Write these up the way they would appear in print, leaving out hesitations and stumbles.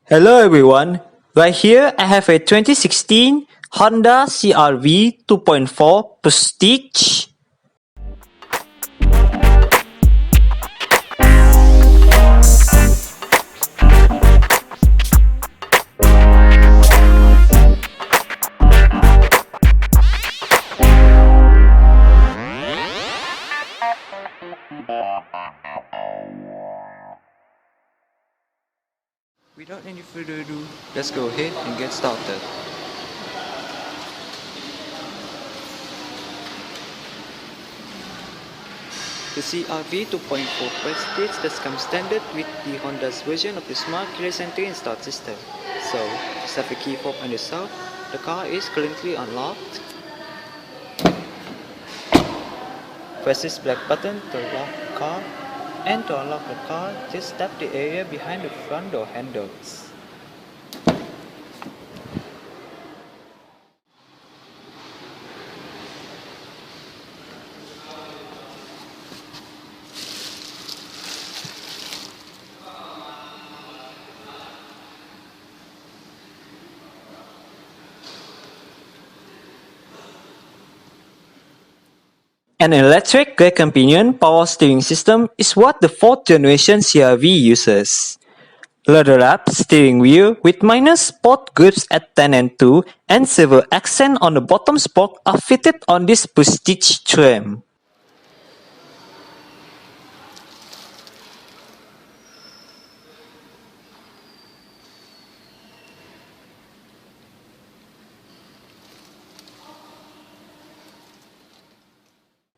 Hello everyone, right here I have a 2016 Honda CR-V 2.4 Prestige. Without any further ado, let's go ahead and get started. The CR-V 2.4 Prestige does come standard with the Honda's version of the Smart Keyless Entry and Start system. So, just have a key fob on yourself. The car is currently unlocked. Press this black button to lock the car. And to unlock the car, just tap the area behind the front door handles. An electric rear companion power steering system is what the 4th generation CR-V uses. Leather-wrapped steering wheel with minor sport grips at 10 and 2 and silver accent on the bottom spoke are fitted on this Prestige trim.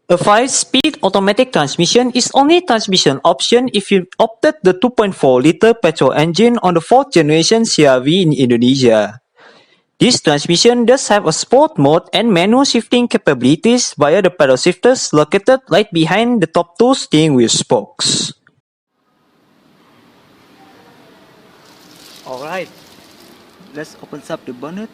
A 5-speed automatic transmission is only transmission option if you opted the 2.4-liter petrol engine on the 4th generation CR-V in Indonesia. This transmission does have a sport mode and manual shifting capabilities via the pedal shifters located right behind the top two steering wheel spokes. Alright, let's open up the bonnet.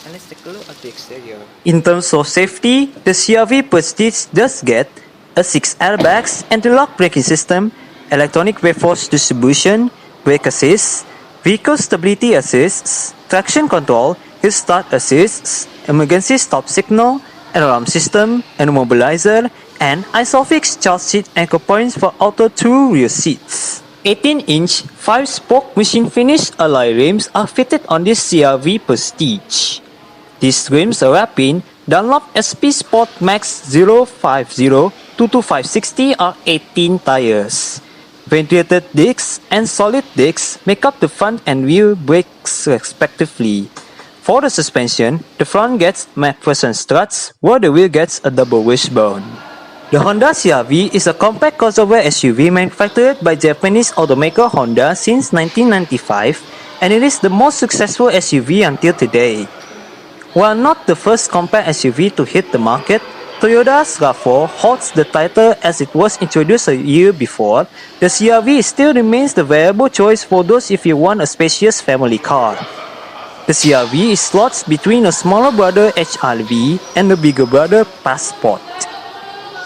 And let's take a look at the exterior. In terms of safety, the CR-V Prestige does get a 6 airbags, anti-lock braking system, electronic brake force distribution, brake assist, vehicle stability assists, traction control, hill start assists, emergency stop signal, alarm system, and immobilizer, and ISOFIX child seat anchor points for auto 2 rear seats. 18-inch 5-spoke machine finish alloy rims are fitted on this CR-V Prestige. These rims are wrapped in Dunlop SP Sport Max 050-22560 R18 tires. Ventilated discs and solid discs make up the front and rear brakes respectively. For the suspension, the front gets McPherson struts, while the rear gets a double wishbone. The Honda CR-V is a compact crossover SUV manufactured by Japanese automaker Honda since 1995, and it is the most successful SUV until today. While not the first compact SUV to hit the market, Toyota's RAV4 holds the title as it was introduced a year before. The CR-V still remains the viable choice for those if you want a spacious family car. The CR-V is slots between a smaller brother HR-V and the bigger brother Passport.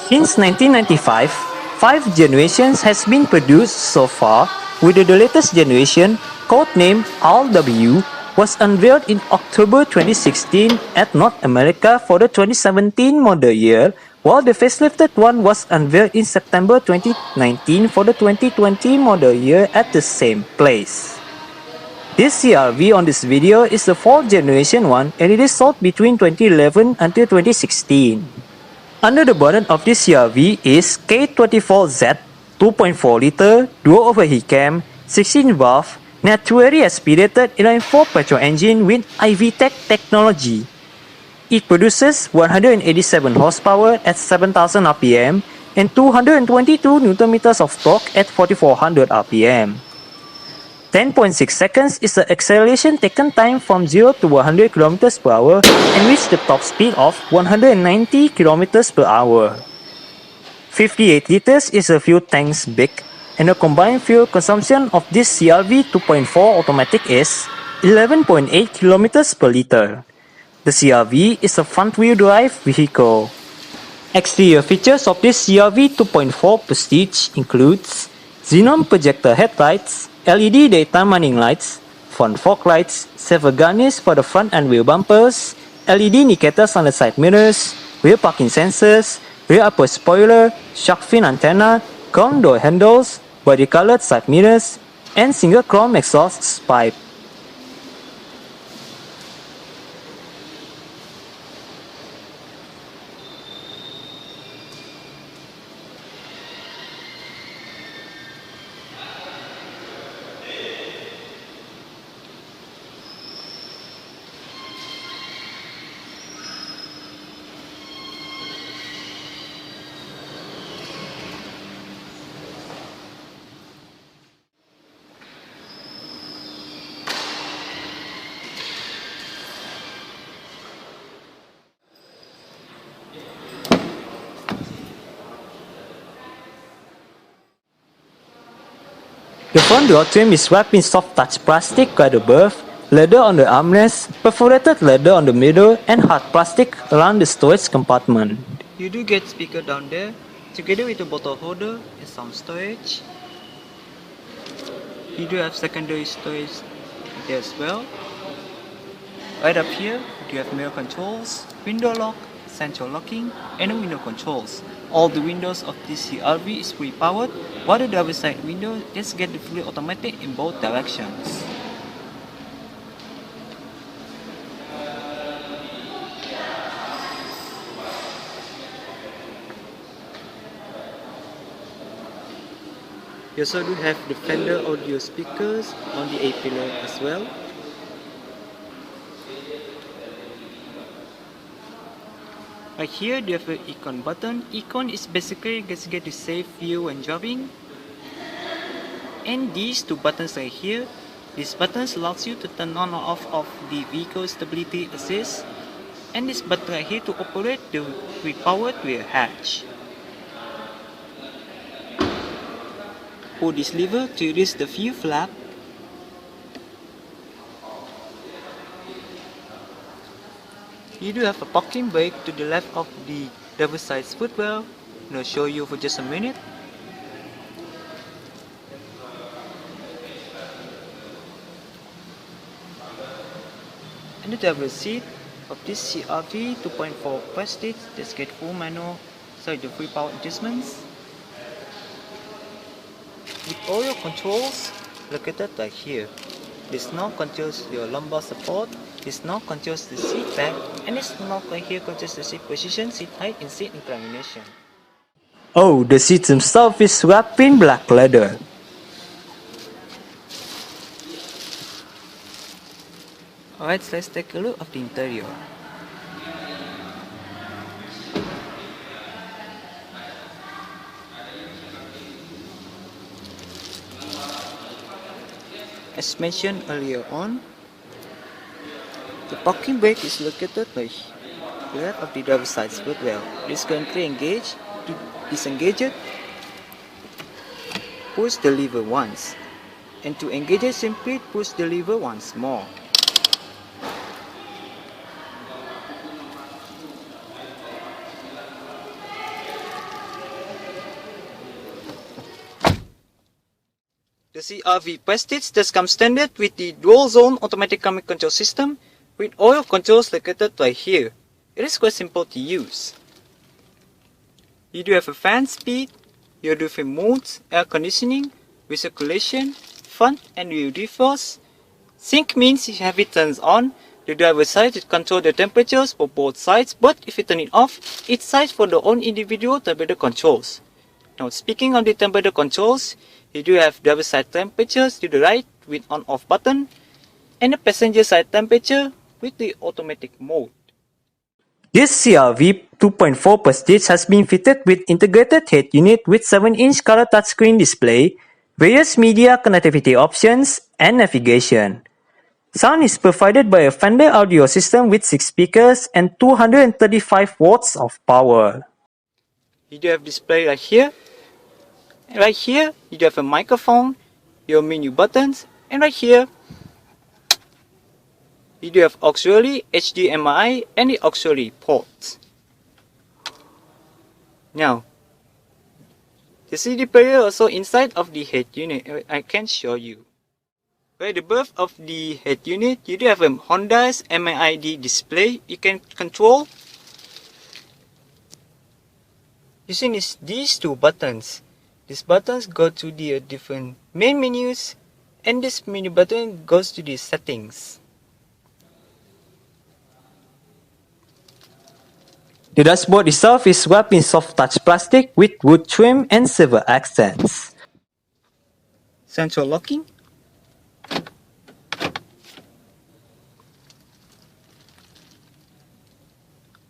Since 1995, 5 generations has been produced so far, with the latest generation, codenamed RW, was unveiled in October 2016 at North America for the 2017 model year, while the facelifted one was unveiled in September 2019 for the 2020 model year at the same place. This CR-V on this video is the 4th generation one, and it is sold between 2011 until 2016. Under the bonnet of this CR-V is K24Z 2.4-liter dual overheat cam, 16-valve, naturally aspirated inline-4 petrol engine with IV-Tech technology. It produces 187 horsepower at 7,000 rpm and 222 Nm of torque at 4,400 rpm. 10.6 seconds is the acceleration taken time from 0 to 100 km per hour and reached the top speed of 190 km per hour. 58 liters is a fuel tank's big, and the combined fuel consumption of this CR-V 2.4 automatic is 11.8 km per liter. The CR-V is a front-wheel drive vehicle. Exterior features of this CR-V 2.4 Prestige includes xenon projector headlights, LED daytime running lights, front fog lights, silver garnish for the front and rear bumpers, LED indicators on the side mirrors, rear parking sensors, rear upper spoiler, shark fin antenna, chrome door handles, body colored side mirrors, and single chrome exhaust pipe. The front door trim is wrapped in soft touch plastic right above, leather on the armrest, perforated leather on the middle, and hard plastic around the storage compartment. You do get speaker down there, together with a bottle holder and some storage. You do have secondary storage there as well. Right up here, you have mirror controls, window lock, central locking, and window controls. All the windows of this CR-V is fully powered, while the driver's side window just get the fully automatic in both directions. You also do have the Fender audio speakers on the A-pillar as well. Right here, you have an icon button. Icon is basically just get to save view when driving. And these two buttons right here, these buttons allows you to turn on or off of the vehicle stability assist. And this button right here to operate the powered rear hatch. Pull this lever to release the view flap. You do have a parking brake to the left of the driver's side footwell. I'll show you for just a minute. And the driver's seat of this CR-V 2.4 Prestige, just get full manual, the free power adjustments. With all your controls located right here. This now controls your lumbar support, this now controls the seat back, and this now right here controls the seat position, seat height, and seat inclination. Oh, the seat themselves is wrapped in black leather. Alright, so let's take a look of the interior. As mentioned earlier on, the parking brake is located right left of the driver's side footwell. It is currently engaged. To disengage it, push the lever once, and to engage it, simply push the lever once more. The CR-V Prestige does come standard with the dual zone automatic climate control system with all your controls located right here. It is quite simple to use. You do have a fan speed, you do have modes, air conditioning, recirculation, front and rear defrost. Sync means if you have it turned on, the driver's side will control the temperatures for both sides, but if you turn it off, each side for their own individual temperature controls. Now speaking of the temperature controls, you do have driver's side temperatures to the right with on-off button, and the passenger side temperature with the automatic mode. This CR-V 2.4 Prestige has been fitted with integrated head unit with 7-inch color touchscreen display, various media connectivity options, and navigation. Sound is provided by a Fender audio system with 6 speakers and 235 watts of power. You do have display right here. Right here, you do have a microphone, your menu buttons, and right here, you do have auxiliary, HDMI, and the auxiliary ports. Now, The CD player also inside of the head unit. I can show you. Right above of the head unit, you do have a Honda's MID display. You can control using these two buttons. These buttons go to the different main menus, and this menu button goes to the settings. The dashboard itself is wrapped in soft touch plastic with wood trim and silver accents. Central locking.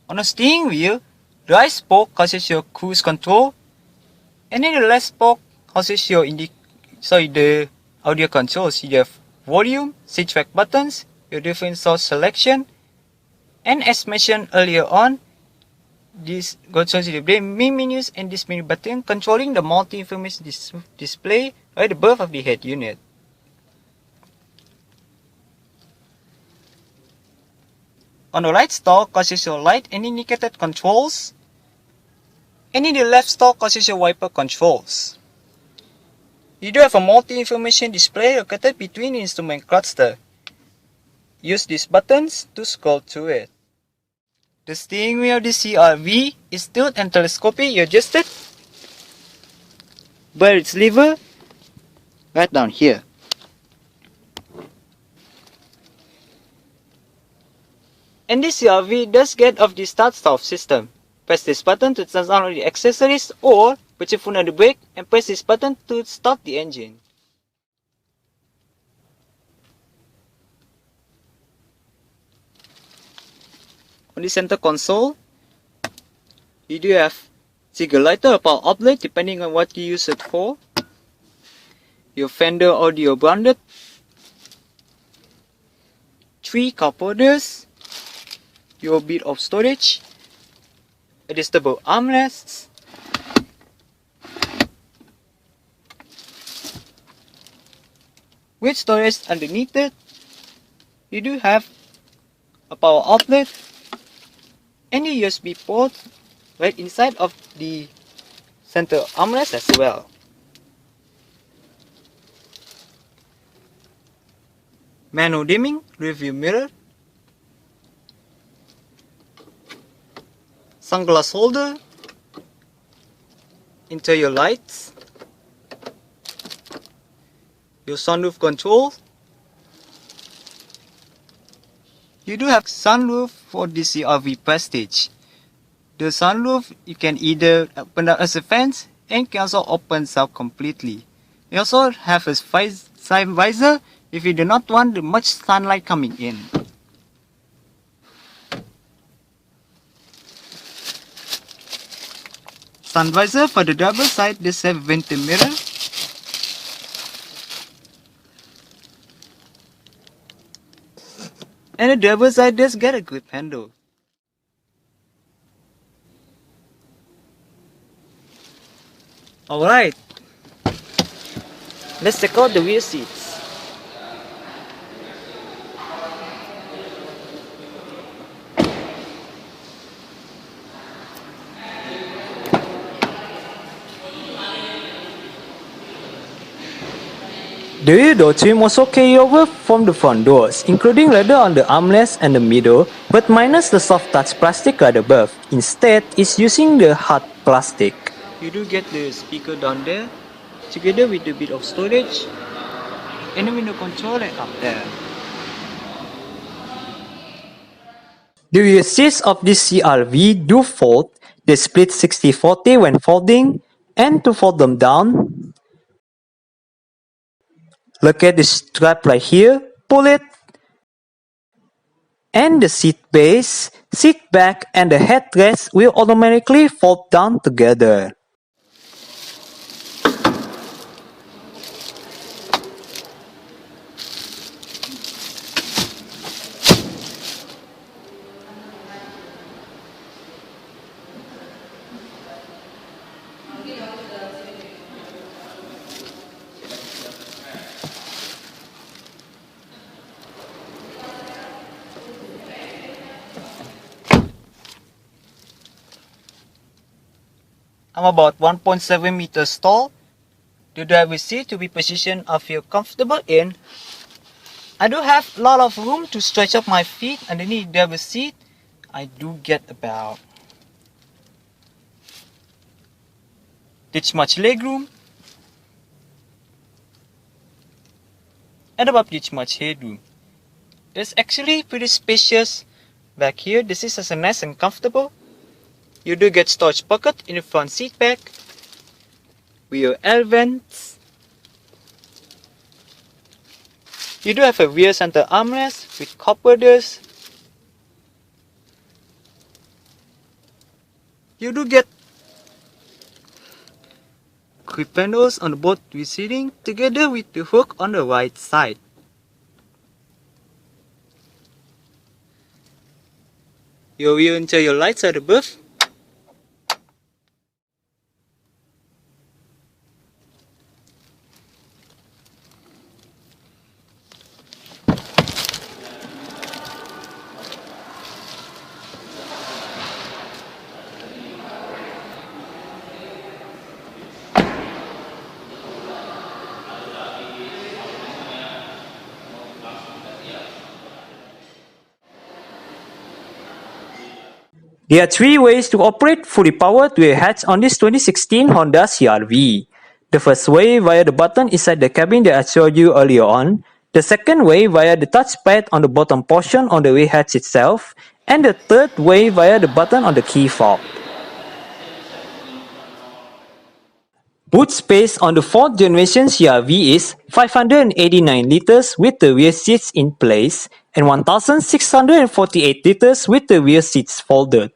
On the steering wheel, the right spoke causes your cruise control, and then the left spoke causes your the audio controls. You have volume, switch track buttons, your different source selection, and as mentioned earlier on, this goes to the main menus and this menu button controlling the multi-information display right above of the head unit. On the right stalk causes your light and indicator controls, and in the left stalk causes your wiper controls. You do have a multi-information display located between the instrument cluster. Use these buttons to scroll through it. The steering wheel of the CR-V is tilted and telescopically adjusted by its lever right down here. And this CR-V does get off the start-stop system. Press this button to turn on the accessories, or put your foot on the brake and press this button to start the engine. On the center console, you do have trigger lighter or power outlet depending on what you use it for. Your Fender audio branded, 3 cup holders, your bit of storage, adjustable armrests, with storage underneath it. You do have a power outlet and a USB port right inside of the center armrest as well. Manual dimming, rearview mirror, sunglass holder, interior lights, your sunroof control. You do have sunroof for the CR-V Prestige. The sunroof you can either open up as a fence and can also open up completely. You also have a side visor if you do not want much sunlight coming in. Sun visor for the driver's side, this have vented mirror. And the driver's side does get a grip handle. Alright, let's check out the rear seats. The rear door trim also carry over from the front doors, including leather on the armrest and the middle, but minus the soft touch plastic right above. Instead, it's using the hard plastic. You do get the speaker down there, together with a bit of storage, and the window controller up there. The rear seats of this CR-V do fold. They split 60-40 when folding, and to fold them down, look at the strap right here, pull it, and the seat base, seat back, and the headrest will automatically fold down together. I'm about 1.7 meters tall. The driver's seat to be positioned I feel comfortable in. I do have a lot of room to stretch up my feet underneath the driver's seat. I do get about this much legroom and about this much headroom. It's actually pretty spacious back here. This is also nice and comfortable. You do get storage pocket in the front seat back, rear air vents. You do have a rear center armrest with cup holders. You do get grip panels on both rear seating together with the hook on the right side. Your rear interior lights are above. There are three ways to operate fully powered rear hatch on this 2016 Honda CR-V. The first way via the button inside the cabin that I showed you earlier on. The second way via the touchpad on the bottom portion on the rear hatch itself. And the third way via the button on the key fob. Boot space on the 4th generation CR-V is 589 liters with the rear seats in place and 1648 liters with the rear seats folded.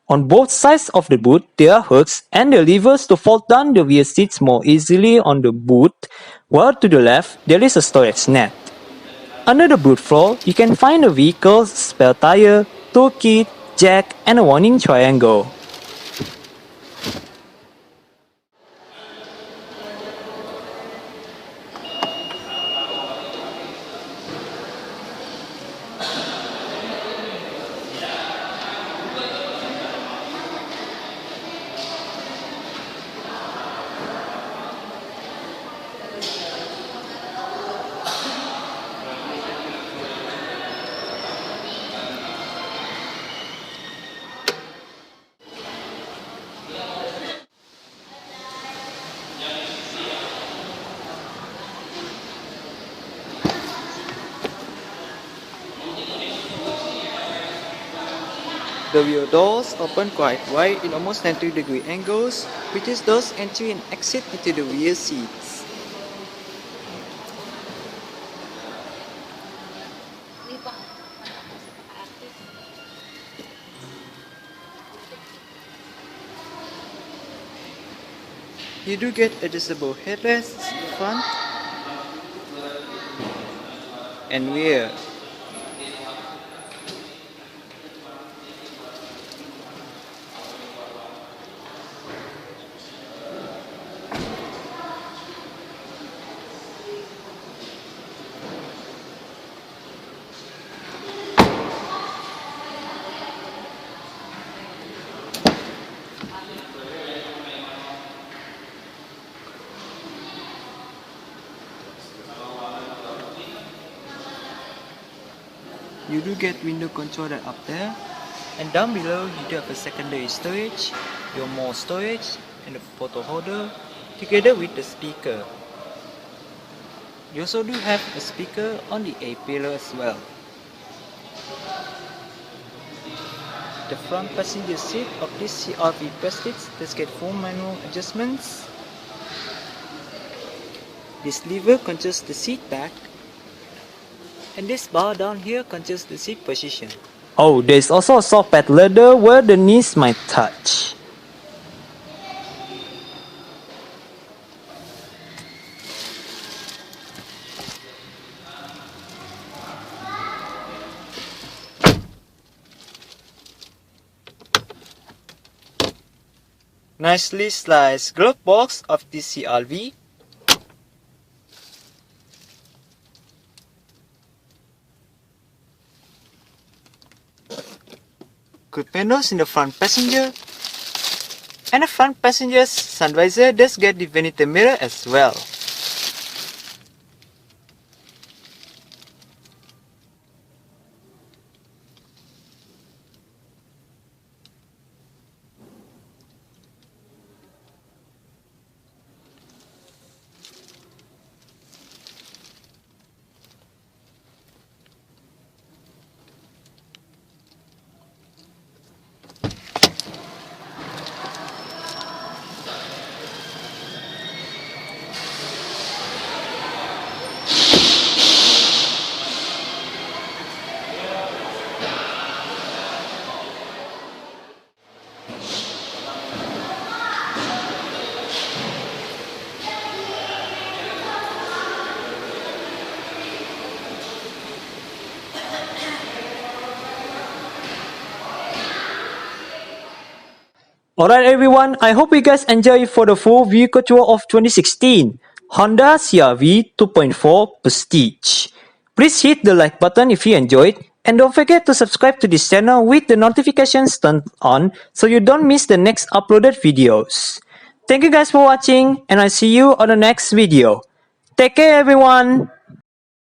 On both sides of the boot, there are hooks and the levers to fold down the rear seats more easily on the boot, while to the left, there is a storage net. Under the boot floor, you can find the vehicle's spare tire, toolkit, jack, and a warning triangle. The rear doors open quite wide in almost 90-degree angles, which is those entry and exit into the rear seats. You do get adjustable headrests front and rear. You do get window controller up there, and down below you do have a secondary storage, your more storage, and a photo holder, together with the speaker. You also do have a speaker on the A-pillar as well. The front passenger seat of this CR-V Prestige does get full manual adjustments. This lever controls the seat back, and this bar down here controls the seat position. Oh, there's also a soft pad leather where the knees might touch. Nicely sliced glove box of this CR-V. Good panels in the front passenger. And the front passenger's sun visor does get the vanity mirror as well. Alright everyone, I hope you guys enjoy for the full vehicle tour of 2016 Honda CR-V 2.4 Prestige. Please hit the like button if you enjoyed, and don't forget to subscribe to this channel with the notifications turned on so you don't miss the next uploaded videos. Thank you guys for watching, and I'll see you on the next video. Take care everyone!